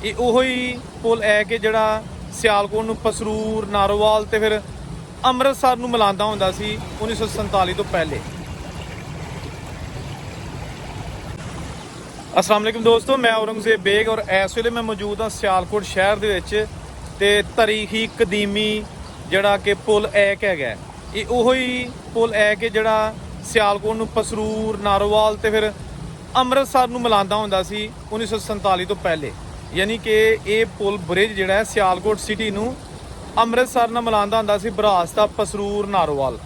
ਇਹ ਉਹੋ ਹੀ ਪੁਲ ਹੈ ਕਿ ਜਿਹੜਾ ਸਿਆਲਕੋਟ ਨੂੰ ਪਸਰੂਰ ਨਾਰੋਵਾਲ ਤੇ ਫਿਰ ਅੰਮ੍ਰਿਤਸਰ ਨੂੰ ਮਿਲਾਉਂਦਾ ਹੁੰਦਾ ਸੀ 1947 ਤੋਂ ਪਹਿਲੇ। अस्सलाम वालेकुम दोस्तों, मैं औरंगजेब बेग और इस वेले मैं मौजूद हाँ सियालकोट शहर दे विच ते तारीखी कदीमी जिहड़ा कि पुल एक हैगा। ये उहो ही पुल है कि जिहड़ा सियालकोट नूं पसरूर नारोवाल ते फिर ਅੰਮ੍ਰਿਤਸਰ ਨੂੰ ਮਿਲਾਉਂਦਾ ਹੁੰਦਾ ਸੀ 1947 ਤੋਂ ਪਹਿਲੇ। यानी कि ਇਹ ਪੁਲ ਬ੍ਰਿਜ ਜਿਹੜਾ ਹੈ ਸਿਆਲਕੋਟ ਸਿਟੀ ਨੂੰ ਅੰਮ੍ਰਿਤਸਰ ਨਾਲ ਮਿਲਾਉਂਦਾ ਹੁੰਦਾ ਸੀ ਬਰਾਸਤਾ ਪਸਰੂਰ ਨਾਰੋਵਾਲ।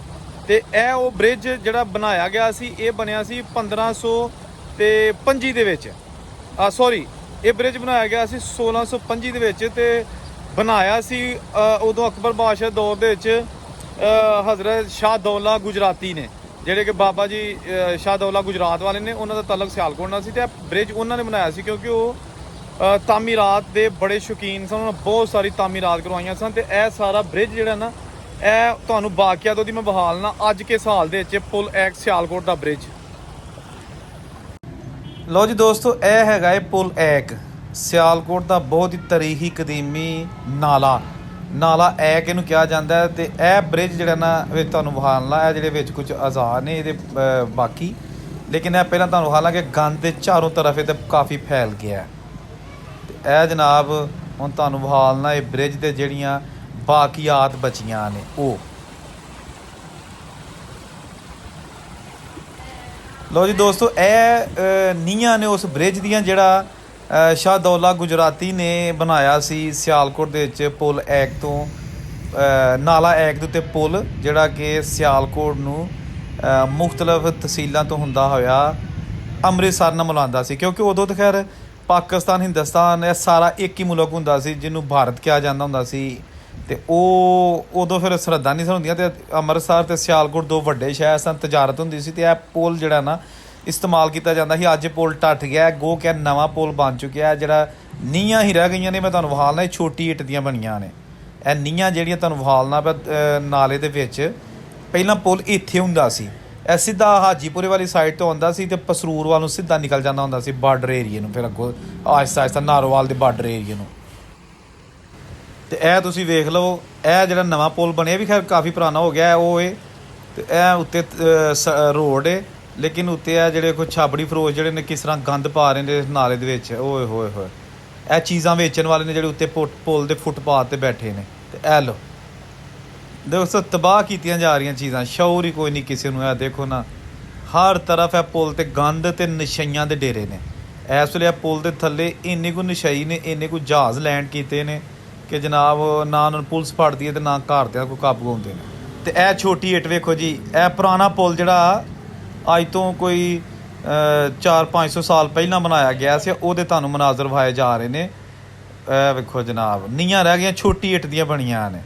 ਤੇ ਇਹ ਉਹ ਬ੍ਰਿਜ ਜਿਹੜਾ ਬਣਾਇਆ ਗਿਆ ਸੀ, ਇਹ ਬਣਿਆ ਸੀ 1525 ਦੇ ਵਿੱਚ। ਸੌਰੀ, ਇਹ ਬ੍ਰਿਜ ਬਣਾਇਆ ਗਿਆ ਸੀ 1625 ਦੇ ਵਿੱਚ ਤੇ ਬਣਾਇਆ ਸੀ ਉਦੋਂ ਅਕਬਰ ਬਾਦਸ਼ਾਹ ਦੌਰ ਦੇ ਵਿੱਚ ਹਜ਼ਰਤ ਸ਼ਾਹ ਦੌਲਾ ਗੁਜਰਾਤੀ ਨੇ, ਜਿਹੜੇ ਕਿ ਬਾਬਾ ਜੀ ਸ਼ਾਹ ਦੌਲਾ ਗੁਜਰਾਤ ਵਾਲੇ ਨੇ, ਉਹਨਾਂ ਦਾ ਤਾਲੁਕ ਸਿਆਲਕੋਟ ਨਾਲ ਸੀ। ਤੇ ਇਹ ਬ੍ਰਿਜ ਉਹਨਾਂ ਨੇ ਬਣਾਇਆ ਸੀ ਕਿਉਂਕਿ ਉਹ ਤਾਮੀਰਾਤ ਦੇ ਬੜੇ ਸ਼ੌਕੀਨ ਸਨ, ਉਹਨਾਂ ਨੇ ਬਹੁਤ ਸਾਰੀ ਤਾਮੀਰਾਤ ਕਰਵਾਈਆਂ ਸਨ। ਤੇ ਇਹ ਸਾਰਾ ਬ੍ਰਿਜ ਜਿਹੜਾ ਨਾ, ਇਹ ਤੁਹਾਨੂੰ ਬਾਕਿਆ ਤੋਂ ਦੀ ਮੈਂ ਬਹਾਲਣਾ ਅੱਜ ਕੇ ਸਾਲ ਦੇ ਵਿੱਚ ਪੁਲ ਇੱਕ ਸਿਆਲਕੋਟ ਦਾ ਬ੍ਰਿਜ। ਲਓ ਜੀ ਦੋਸਤੋ, ਇਹ ਹੈਗਾ ਇਹ ਪੁਲ ਇੱਕ ਸਿਆਲਕੋਟ ਦਾ ਬਹੁਤ ਹੀ ਤਾਰੀਖੀ ਕਦੀਮੀ ਨਾਲਾ ਐਕ ਇਹਨੂੰ ਕਿਹਾ ਜਾਂਦਾ ਹੈ। ਤੇ ਇਹ ਬ੍ਰਿਜ ਜਿਹੜਾ ਨਾ ਵਿੱਚ ਤੁਹਾਨੂੰ ਵਿਖਾਉਣਾ, ਇਹ ਜਿਹੜੇ ਵਿੱਚ ਕੁਝ ਆਜ਼ਾਦ ਨੇ ਇਹਦੇ ਬਾਕੀ, ਲੇਕਿਨ ਇਹ ਪਹਿਲਾਂ ਤੁਹਾਨੂੰ ਵਿਖਾਉਣਾ ਕਿ ਗੰਦ ਦੇ ਚਾਰੋਂ ਤਰਫ ਇਹ ਤਾਂ ਕਾਫੀ ਫੈਲ ਗਿਆ। ਤੇ ਇਹ ਜਨਾਬ ਹੁਣ ਤੁਹਾਨੂੰ ਵਿਖਾਉਣਾ ਇਹ ਬ੍ਰਿਜ ਦੇ ਜਿਹੜੀਆਂ ਬਾਕੀਆਤ ਬਚੀਆਂ ਨੇ ਉਹ। ਲਓ ਜੀ ਦੋਸਤੋ, ਇਹ ਨੀਹਾਂ ਨੇ ਉਸ ਬ੍ਰਿਜ ਦੀਆਂ ਜਿਹੜਾ ਸ਼ਾਹ ਦੌਲਾ ਗੁਜਰਾਤੀ ਨੇ ਬਣਾਇਆ ਸੀ ਸਿਆਲਕੋਟ ਦੇ ਵਿੱਚ ਪੁਲ ਇੱਕ ਤੋਂ ਨਾਲਾ ਇੱਕ ਦੇ ਉੱਤੇ ਪੁਲ, ਜਿਹੜਾ ਕਿ ਸਿਆਲਕੋਟ ਨੂੰ ਮੁਖਤਲਿਫ ਤਹਿਸੀਲਾਂ ਤੋਂ ਹੁੰਦਾ ਹੋਇਆ ਅੰਮ੍ਰਿਤਸਰ ਨਾਲ ਮਿਲਾਉਂਦਾ ਸੀ। ਕਿਉਂਕਿ ਉਦੋਂ ਤਾਂ ਖੈਰ ਪਾਕਿਸਤਾਨ ਹਿੰਦੁਸਤਾਨ ਇਹ ਸਾਰਾ ਇੱਕ ਹੀ ਮੁਲਕ ਹੁੰਦਾ ਸੀ ਜਿਹਨੂੰ ਭਾਰਤ ਕਿਹਾ ਜਾਂਦਾ ਹੁੰਦਾ ਸੀ। ਤੇ ਉਹ ਉਦੋਂ ਫਿਰ ਸਰਹੱਦਾਂ ਨਹੀਂ ਸਨ ਹੁੰਦੀਆਂ ਤੇ ਅੰਮ੍ਰਿਤਸਰ ਤੇ ਸਿਆਲਕੋਟ ਦੋ ਵੱਡੇ ਸ਼ਹਿਰ ਸਨ, ਤਜਾਰਤ ਹੁੰਦੀ ਸੀ। ਤੇ ਇਹ ਪੁਲ ਜਿਹੜਾ ਨਾ ਇਸਤੇਮਾਲ ਕੀਤਾ ਜਾਂਦਾ ਸੀ। ਅੱਜ ਪੁਲ ਟੱਟ ਗਿਆ, ਗੋ ਕਿ ਨਵਾਂ ਪੁਲ ਬਣ ਚੁੱਕਿਆ। ਜਿਹੜਾ ਨੀਹਾਂ ਹੀ ਰਹਿ ਗਈਆਂ ਨੇ, ਮੈਂ ਤੁਹਾਨੂੰ ਵਿਖਾਲਣਾ, ਇਹ ਛੋਟੀ ਇੱਟ ਦੀਆਂ ਬਣੀਆਂ ਨੇ ਇਹ ਨੀਹਾਂ ਜਿਹੜੀਆਂ ਤੁਹਾਨੂੰ ਵਿਖਾਲਣਾ ਪਿਆ ਨਾਲੇ ਦੇ ਵਿੱਚ। ਪਹਿਲਾਂ ਪੁਲ ਇੱਥੇ ਹੁੰਦਾ ਸੀ, ਇਹ ਸਿੱਧਾ ਹਾਜੀਪੁਰੇ ਵਾਲੀ ਸਾਈਡ ਤੋਂ ਆਉਂਦਾ ਸੀ ਤੇ ਪਸਰੂਰ ਵੱਲ ਨੂੰ ਸਿੱਧਾ ਨਿਕਲ ਜਾਂਦਾ ਹੁੰਦਾ ਸੀ ਬਾਰਡਰ ਏਰੀਏ ਨੂੰ, ਫਿਰ ਅੱਗੋਂ ਆਹਿਸਤਾ ਆਹਿਸਤਾ ਨਾਰੋਵਾਲ ਦੇ ਬਾਰਡਰ ਏਰੀਏ ਨੂੰ। ਤੇ ਇਹ ਤੁਸੀਂ ਵੇਖ ਲਓ, ਇਹ ਜਿਹੜਾ ਨਵਾਂ ਪੁਲ ਬਣਿਆ ਵੀ ਖੈਰ ਕਾਫੀ ਪੁਰਾਣਾ ਹੋ ਗਿਆ ਉਹ ਏ। ਤੇ ਇਹ ਉੱਤੇ ਰੋਡ ਏ, ਲੇਕਿਨ ਉੱਤੇ ਇਹ ਜਿਹੜੇ ਕੋਈ ਛਾਬੜੀ ਫਰੋਸ਼ ਜਿਹੜੇ ਨੇ ਕਿਸ ਤਰ੍ਹਾਂ ਗੰਦ ਪਾ ਰਹੇ ਨੇ ਨਾਲੇ ਦੇ ਵਿੱਚ, ਓਏ ਹੋਏ ਹੋਏ। ਇਹ ਚੀਜ਼ਾਂ ਵੇਚਣ ਵਾਲੇ ਨੇ ਜਿਹੜੇ ਉੱਤੇ ਪੁਲ ਦੇ ਫੁੱਟਪਾਥ 'ਤੇ ਬੈਠੇ ਨੇ। ਤੇ ਇਹ ਲਓ ਦੋਸਤੋ, ਤਬਾਹ ਕੀਤੀਆਂ ਜਾ ਰਹੀਆਂ ਚੀਜ਼ਾਂ, ਸ਼ੌਰ ਹੀ ਕੋਈ ਨਹੀਂ ਕਿਸੇ ਨੂੰ। ਇਹ ਦੇਖੋ ਨਾ, ਹਰ ਤਰਫ ਇਹ ਪੁਲ 'ਤੇ ਗੰਦ ਤੇ ਨਸ਼ਈਆਂ ਦੇ ਡੇਰੇ ਨੇ। ਇਸ ਵੇਲੇ ਇਹ ਪੁਲ ਦੇ ਥੱਲੇ ਇੰਨੇ ਕੁ ਨਸ਼ਈ ਨੇ, ਇੰਨੇ ਕੁ ਜਹਾਜ਼ ਲੈਂਡ ਕੀਤੇ ਨੇ ਕਿ ਜਨਾਬ ਨਾ ਉਹਨਾਂ ਨੂੰ ਪੁਲਿਸ ਫੜਦੀ ਹੈ ਤੇ ਨਾ ਘਰਦਿਆਂ ਕੋਈ ਕਾਬੂ ਆਉਂਦੇ ਨੇ। ਤੇ ਇਹ ਛੋਟੀ ਇੱਟ ਵੇਖੋ ਜੀ, ਇਹ ਪੁਰਾਣਾ ਪੁਲ ਜਿਹੜਾ ਅੱਜ ਤੋਂ ਕੋਈ 400-500 ਸਾਲ ਪਹਿਲਾਂ ਬਣਾਇਆ ਗਿਆ ਸੀ, ਉਹਦੇ ਤੁਹਾਨੂੰ ਮਨਾਜ਼ਰ ਵਿਖਾਏ ਜਾ ਰਹੇ ਨੇ। ਇਹ ਵੇਖੋ ਜਨਾਬ, ਨੀਹਾਂ ਰਹਿ ਗਈਆਂ, ਛੋਟੀ ਇੱਟ ਦੀਆਂ ਬਣੀਆਂ ਨੇ।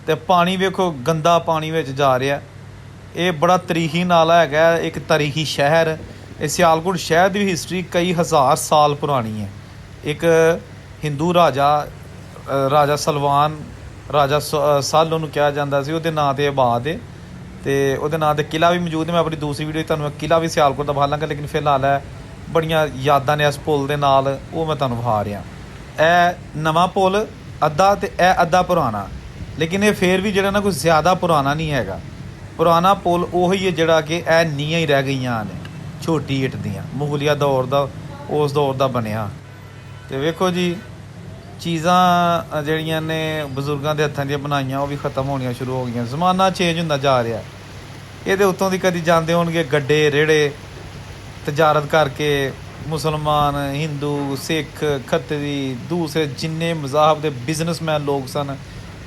ਤੇ ਪਾਣੀ ਵੇਖੋ, ਗੰਦਾ ਪਾਣੀ ਵਿੱਚ ਜਾ ਰਿਹਾ। ਇਹ ਬੜਾ ਤਾਰੀਖੀ ਨਾਲਾ ਹੈਗਾ, ਇੱਕ ਤਾਰੀਖੀ ਸ਼ਹਿਰ। ਇਹ ਸਿਆਲਕੋਟ ਸ਼ਹਿਰ ਦੀ ਹਿਸਟਰੀ ਕਈ ਹਜ਼ਾਰ ਸਾਲ ਪੁਰਾਣੀ ਹੈ। ਇੱਕ ਹਿੰਦੂ ਰਾਜਾ ਸਲਵਾਨ, ਰਾਜਾ ਸਾਲ ਉਹਨੂੰ ਕਿਹਾ ਜਾਂਦਾ ਸੀ, ਉਹਦੇ ਨਾਂ 'ਤੇ ਆਬਾਦ ਹੈ। ਤੇ ਉਹਦੇ ਨਾਂ 'ਤੇ ਕਿਲ੍ਹਾ ਵੀ ਮੌਜੂਦ ਹੈ। ਮੈਂ ਆਪਣੀ ਦੂਸਰੀ ਵੀਡੀਓ ਤੁਹਾਨੂੰ ਕਿਲ੍ਹਾ ਵੀ ਸਿਆਲਕੋਟ ਦਾ ਵਿਖਾ ਲਾਂਗਾ, ਲੇਕਿਨ ਫਿਲਹਾਲ ਹੈ ਬੜੀਆਂ ਯਾਦਾਂ ਨੇ ਇਸ ਪੁਲ ਦੇ ਨਾਲ, ਉਹ ਮੈਂ ਤੁਹਾਨੂੰ ਵਿਖਾ ਰਿਹਾ। ਇਹ ਨਵਾਂ ਪੁਲ ਅੱਧਾ ਤੇ ਇਹ ਅੱਧਾ ਪੁਰਾਣਾ, ਲੇਕਿਨ ਇਹ ਫੇਰ ਵੀ ਜਿਹੜਾ ਨਾ ਕੋਈ ਜ਼ਿਆਦਾ ਪੁਰਾਣਾ ਨਹੀਂ ਹੈਗਾ। ਪੁਰਾਣਾ ਪੁਲ ਉਹੀ ਹੈ ਜਿਹੜਾ ਕਿ ਇਹ ਨੀਹਾਂ ਹੀ ਰਹਿ ਗਈਆਂ ਨੇ ਛੋਟੀ ਇੱਟ ਦੀਆਂ, ਮੁਗਲਿਆ ਦੌਰ ਦਾ, ਉਸ ਦੌਰ ਦਾ ਬਣਿਆ। ਤੇ ਵੇਖੋ ਜੀ, ਚੀਜ਼ਾਂ ਜਿਹੜੀਆਂ ਨੇ ਬਜ਼ੁਰਗਾਂ ਦੇ ਹੱਥਾਂ ਦੀਆਂ ਬਣਾਈਆਂ ਉਹ ਵੀ ਖ਼ਤਮ ਹੋਣੀਆਂ ਸ਼ੁਰੂ ਹੋ ਗਈਆਂ। ਜ਼ਮਾਨਾ ਚੇਂਜ ਹੁੰਦਾ ਜਾ ਰਿਹਾ। ਇਹਦੇ ਉੱਤੋਂ ਦੀ ਕਦੀ ਜਾਂਦੇ ਹੋਣਗੇ ਗੱਡੇ ਰੇੜੇ, ਤਜਾਰਤ ਕਰਕੇ ਮੁਸਲਮਾਨ, ਹਿੰਦੂ, ਸਿੱਖ, ਖੱਤਰੀ, ਦੂਸਰੇ ਜਿੰਨੇ ਮਜ਼ਾਹਬ ਦੇ ਬਿਜ਼ਨਸਮੈਨ ਲੋਕ ਸਨ,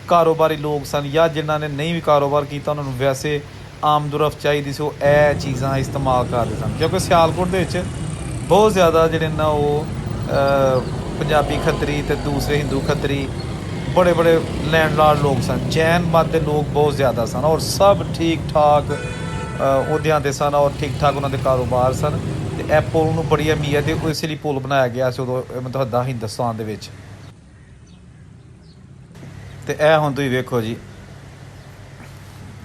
ਕਾਰੋਬਾਰੀ ਲੋਕ ਸਨ, ਜਾਂ ਜਿਨ੍ਹਾਂ ਨੇ ਨਹੀਂ ਵੀ ਕਾਰੋਬਾਰ ਕੀਤਾ ਉਹਨਾਂ ਨੂੰ ਵੈਸੇ ਆਮਦੁਰਫਤ ਚਾਹੀਦੀ ਸੀ, ਉਹ ਇਹ ਚੀਜ਼ਾਂ ਇਸਤੇਮਾਲ ਕਰਦੇ ਸਨ। ਕਿਉਂਕਿ ਸਿਆਲਕੋਟ ਦੇ ਵਿੱਚ ਬਹੁਤ ਜ਼ਿਆਦਾ ਜਿਹੜੇ ਨਾ ਉਹ ਪੰਜਾਬੀ ਖੱਤਰੀ ਤੇ ਦੂਸਰੇ ਹਿੰਦੂ ਖੱਤਰੀ ਬੜੇ ਬੜੇ ਲੈਂਡਲਾਰਡ ਲੋਕ ਸਨ। ਜੈਨ ਮਤ ਦੇ ਲੋਕ ਬਹੁਤ ਜ਼ਿਆਦਾ ਸਨ ਔਰ ਸਭ ਠੀਕ ਠਾਕ ਅਹੁਦਿਆਂ 'ਤੇ ਸਨ ਔਰ ਠੀਕ ਠਾਕ ਉਹਨਾਂ ਦੇ ਕਾਰੋਬਾਰ ਸਨ। ਤੇ ਇਹ ਪੁਲ ਨੂੰ ਬੜੀ ਅਹਿਮੀਅਤ ਹੈ, ਇਸ ਲਈ ਪੁਲ ਬਣਾਇਆ ਗਿਆ ਸੀ ਉਦੋਂ ਮਤਹੱਦਾ ਹਿੰਦੁਸਤਾਨ ਦੇ ਵਿੱਚ। ਤੇ ਇਹ ਹੁਣ ਤੁਸੀਂ ਵੇਖੋ ਜੀ,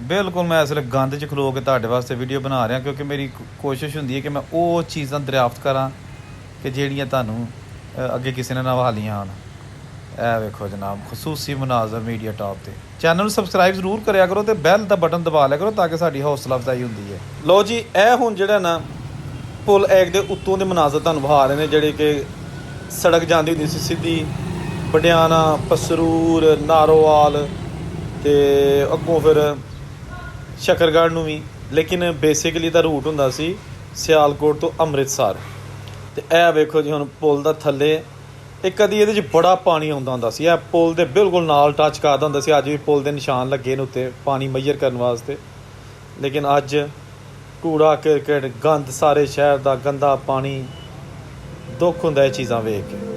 ਬਿਲਕੁਲ ਮੈਂ ਇਸ ਵੇਲੇ ਗੰਦ 'ਚ ਖਲੋ ਕੇ ਤੁਹਾਡੇ ਵਾਸਤੇ ਵੀਡੀਓ ਬਣਾ ਰਿਹਾ, ਕਿਉਂਕਿ ਮੇਰੀ ਕੋਸ਼ਿਸ਼ ਹੁੰਦੀ ਹੈ ਕਿ ਮੈਂ ਉਹ ਚੀਜ਼ਾਂ ਦਰਿਆਫਤ ਕਰਾਂ ਕਿ ਜਿਹੜੀਆਂ ਤੁਹਾਨੂੰ ਅੱਗੇ ਕਿਸੇ ਨੇ ਨਵਾ ਲੀਆਂ ਹਨ। ਇਹ ਵੇਖੋ ਜਨਾਬ ਖਸੂਸੀ ਮਨਾਜ਼ਰ ਮੀਡੀਆ ਟਾਪ ਤੇ। ਚੈਨਲ ਨੂੰ ਸਬਸਕ੍ਰਾਈਬ ਜ਼ਰੂਰ ਕਰਿਆ ਕਰੋ ਤੇ ਬੈਲ ਦਾ ਬਟਨ ਦਬਾ ਲਿਆ ਕਰੋ ਤਾਂ ਕਿ ਸਾਡੀ ਹੌਸਲਾ ਅਫਜ਼ਾਈ ਹੁੰਦੀ ਹੈ। ਲੋ ਜੀ ਇਹ ਹੁਣ ਜਿਹੜਾ ਨਾ ਪੁਲ ਐਕ ਦੇ ਉੱਤੋਂ ਦੇ ਮਨਾਜ਼ਰ ਤੁਹਾਨੂੰ ਵਿਖਾ ਰਹੇ ਨੇ, ਜਿਹੜੇ ਕਿ ਸੜਕ ਜਾਂਦੀ ਹੁੰਦੀ ਸੀ ਸਿੱਧੀ ਪਟਿਆਣਾ, ਪਸਰੂਰ, ਨਾਰੋਵਾਲ ਤੇ ਅੱਗੋਂ ਫਿਰ ਸ਼ਕਰਗੜ੍ਹ ਨੂੰ ਵੀ, ਲੇਕਿਨ ਬੇਸਿਕਲੀ ਦਾ ਰੂਟ ਹੁੰਦਾ ਸੀ ਸਿਆਲਕੋਟ ਤੋਂ ਅੰਮ੍ਰਿਤਸਰ। ਤੇ ਇਹ ਵੇਖੋ ਜੀ ਹੁਣ ਪੁਲ ਦਾ ਥੱਲੇ ਇੱਕ ਕਦੀ ਇਹਦੇ 'ਚ ਬੜਾ ਪਾਣੀ ਆਉਂਦਾ ਹੁੰਦਾ ਸੀ, ਇਹ ਪੁਲ ਦੇ ਬਿਲਕੁਲ ਨਾਲ ਟੱਚ ਕਰਦਾ ਹੁੰਦਾ ਸੀ। ਅੱਜ ਵੀ ਪੁਲ ਦੇ ਨਿਸ਼ਾਨ ਲੱਗੇ ਨੇ ਉੱਤੇ ਪਾਣੀ ਮਈਅਰ ਕਰਨ ਵਾਸਤੇ, ਲੇਕਿਨ ਅੱਜ ਕੂੜਾ ਕਰਕਟ ਗੰਦ ਸਾਰੇ ਸ਼ਹਿਰ ਦਾ ਗੰਦਾ ਪਾਣੀ, ਦੁੱਖ ਹੁੰਦਾ ਇਹ ਚੀਜ਼ਾਂ ਵੇਖ ਕੇ।